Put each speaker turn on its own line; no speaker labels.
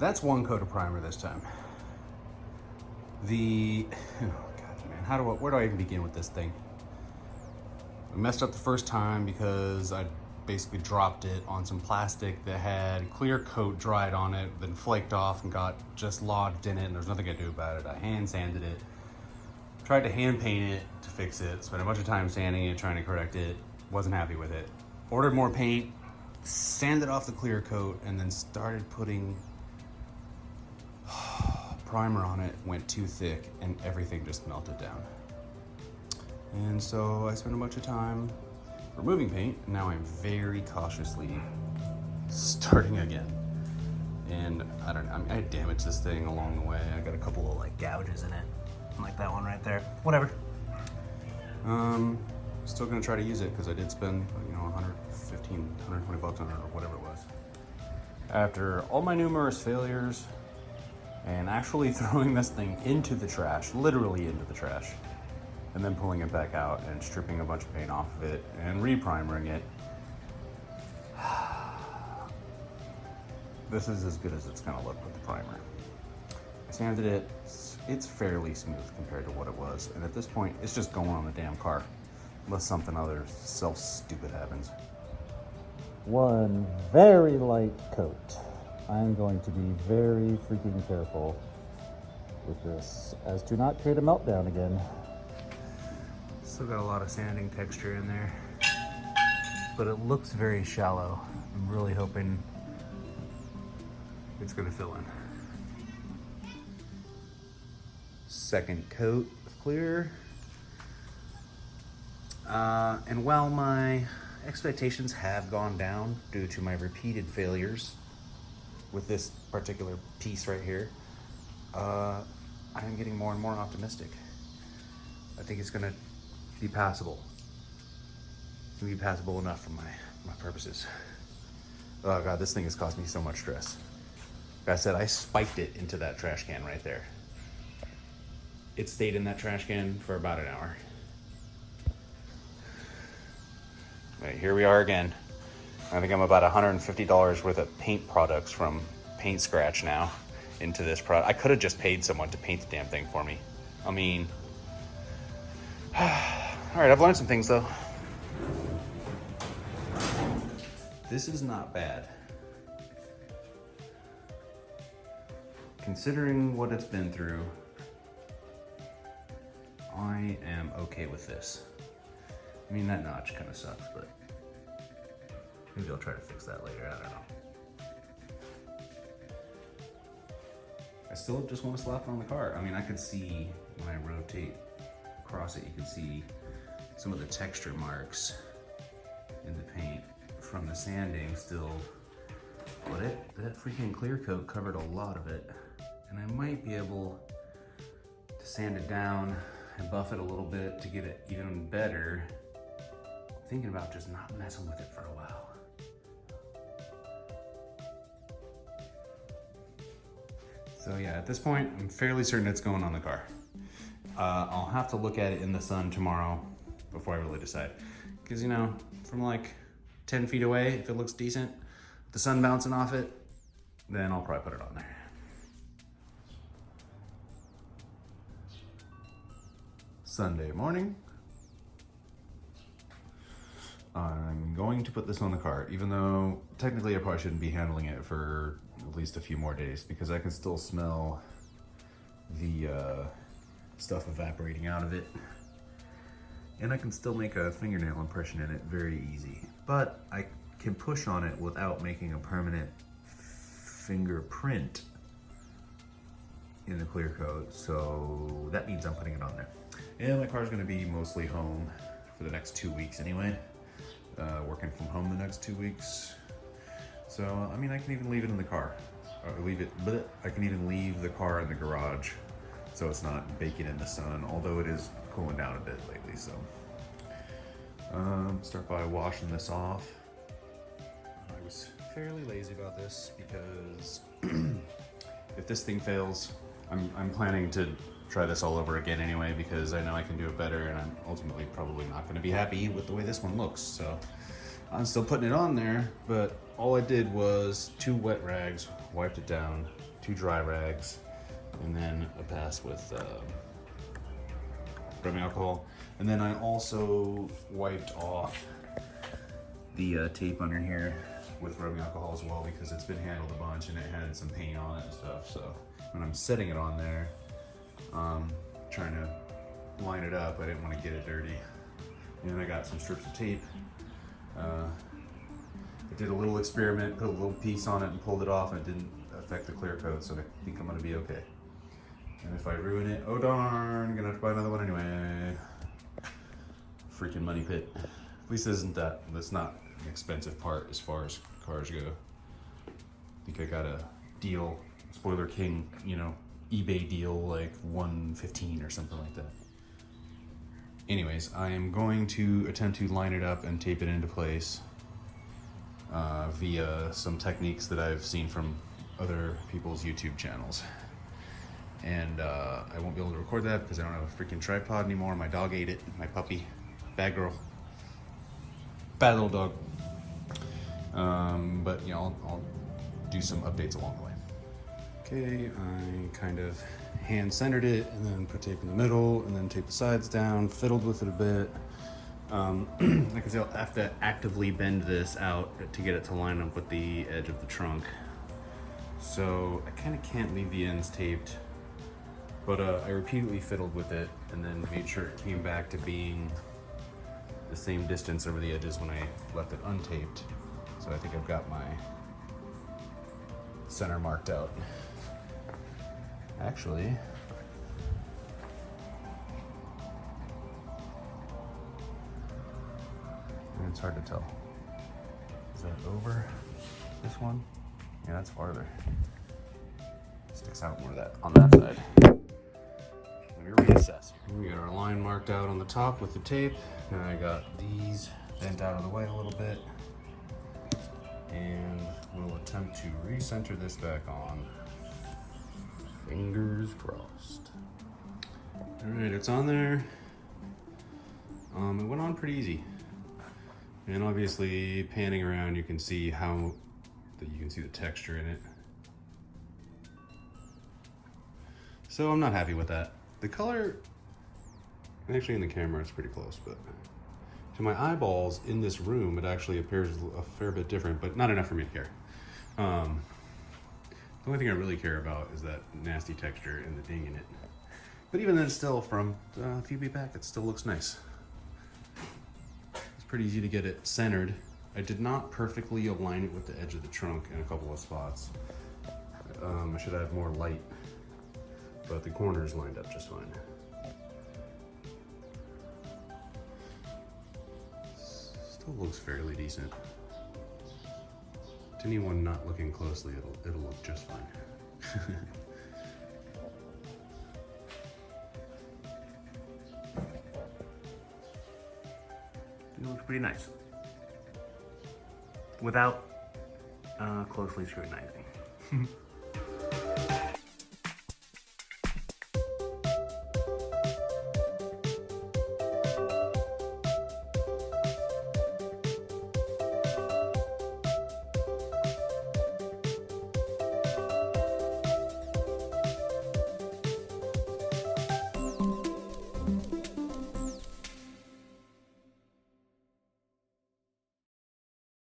that's one coat of primer this time. Oh God, man, where do I even begin with this thing? I messed up the first time because I basically dropped it on some plastic that had clear coat dried on it, then flaked off and got just lodged in it, and there's nothing I could do about it. I hand sanded it, tried to hand paint it to fix it, spent a bunch of time sanding it, trying to correct it, wasn't happy with it. Ordered more paint, sanded off the clear coat, and then started putting primer on it. Went too thick and everything just melted down. And so I spent a bunch of time removing paint, and now I'm very cautiously starting again. And I don't know, I mean, I damaged this thing along the way. I got a couple of like gouges in it, like that one right there. Whatever. Still gonna try to use it because I did spend, you know, 115, 120 bucks on it or whatever it was. After all my numerous failures and actually throwing this thing into the trash, literally into the trash, and then pulling it back out and stripping a bunch of paint off of it and re-primering it, this is as good as it's gonna look with the primer. I sanded it, it's fairly smooth compared to what it was, and at this point, it's just going on the damn car, unless something other self-stupid happens.
One very light coat. I'm going to be very freaking careful with this as to not create a meltdown again.
Still got a lot of sanding texture in there, but it looks very shallow. I'm really hoping it's gonna fill in. Second coat of clear. And while my expectations have gone down due to my repeated failures with this particular piece right here, I am getting more and more optimistic. I think it's gonna be passable. It's gonna be passable enough for my purposes. Oh God, this thing has caused me so much stress. Like I said, I spiked it into that trash can right there. It stayed in that trash can for about an hour. Right, here we are again. I think I'm about $150 worth of paint products from Paint Scratch now into this product. I could have just paid someone to paint the damn thing for me. I mean, all right, I've learned some things though. This is not bad. Considering what it's been through, I am okay with this. I mean, that notch kind of sucks, but maybe I'll try to fix that later, I don't know. I still just want to slap it on the car. I mean, I could see when I rotate across it, you can see some of the texture marks in the paint from the sanding still, but that freaking clear coat covered a lot of it. And I might be able to sand it down and buff it a little bit to get it even better. I'm thinking about just not messing with it for a while. So yeah, at this point, I'm fairly certain it's going on the car. I'll have to look at it in the sun tomorrow before I really decide. Because, you know, from like 10 feet away, if it looks decent, the sun bouncing off it, then I'll probably put it on there. Sunday morning. I'm going to put this on the car, even though technically I probably shouldn't be handling it for at least a few more days because I can still smell the stuff evaporating out of it. And I can still make a fingernail impression in it very easy. But I can push on it without making a permanent fingerprint in the clear coat, so that means I'm putting it on there. And my car's gonna be mostly home for the next 2 weeks anyway. Working from home the next 2 weeks. So, I mean, I can even leave it in the car. I can even leave the car in the garage so it's not baking in the sun, although it is cooling down a bit lately, so. Start by washing this off. I was fairly lazy about this because if this thing fails, I'm planning to try this all over again anyway because I know I can do it better and I'm ultimately probably not going to be happy with the way this one looks. So I'm still putting it on there, but all I did was 2 wet rags, wiped it down, 2 dry rags, and then a pass with rubbing alcohol. And then I also wiped off the tape under here with rubbing alcohol as well, because it's been handled a bunch and it had some paint on it and stuff. So when I'm setting it on there, trying to line it up, I didn't want to get it dirty. And then I got some strips of tape. I did a little experiment, put a little piece on it and pulled it off, and it didn't affect the clear coat, so I think I'm gonna be okay. And if I ruin it, oh darn, I'm gonna have to buy another one anyway. Freaking money pit. At least that's not an expensive part as far as cars go. I think I got a deal, SpoilerKing, you know, eBay deal, like $115 or something like that. Anyways, I am going to attempt to line it up and tape it into place via some techniques that I've seen from other people's YouTube channels. And I won't be able to record that because I don't have a freaking tripod anymore. My dog ate it, my puppy. Bad girl. Bad little dog. But you know, I'll do some updates along the way. Okay, I kind of hand centered it and then put tape in the middle and then tape the sides down, fiddled with it a bit. Like I said, I'll have to actively bend this out to get it to line up with the edge of the trunk. So I kind of can't leave the ends taped, but I repeatedly fiddled with it and then made sure it came back to being the same distance over the edges when I left it untaped. So I think I've got my center marked out. Actually, it's hard to tell. Is that over this one? Yeah, that's farther. Sticks out more of that on that side. Let me reassess. We got our line marked out on the top with the tape. Now I got these bent out of the way a little bit. And we'll attempt to recenter this back on. Fingers crossed. All right, it's on there. It went on pretty easy. And obviously, panning around, you can see the texture in it. So I'm not happy with that. The color, actually in the camera, it's pretty close, but to my eyeballs in this room, it actually appears a fair bit different, but not enough for me to care. The only thing I really care about is that nasty texture and the ding in it. But even then, still, from a few feet back, it still looks nice. It's pretty easy to get it centered. I did not perfectly align it with the edge of the trunk in a couple of spots. I should have more light, but the corners lined up just fine. Still looks fairly decent. To anyone not looking closely, it'll look just fine. It looks pretty nice. Without closely scrutinizing.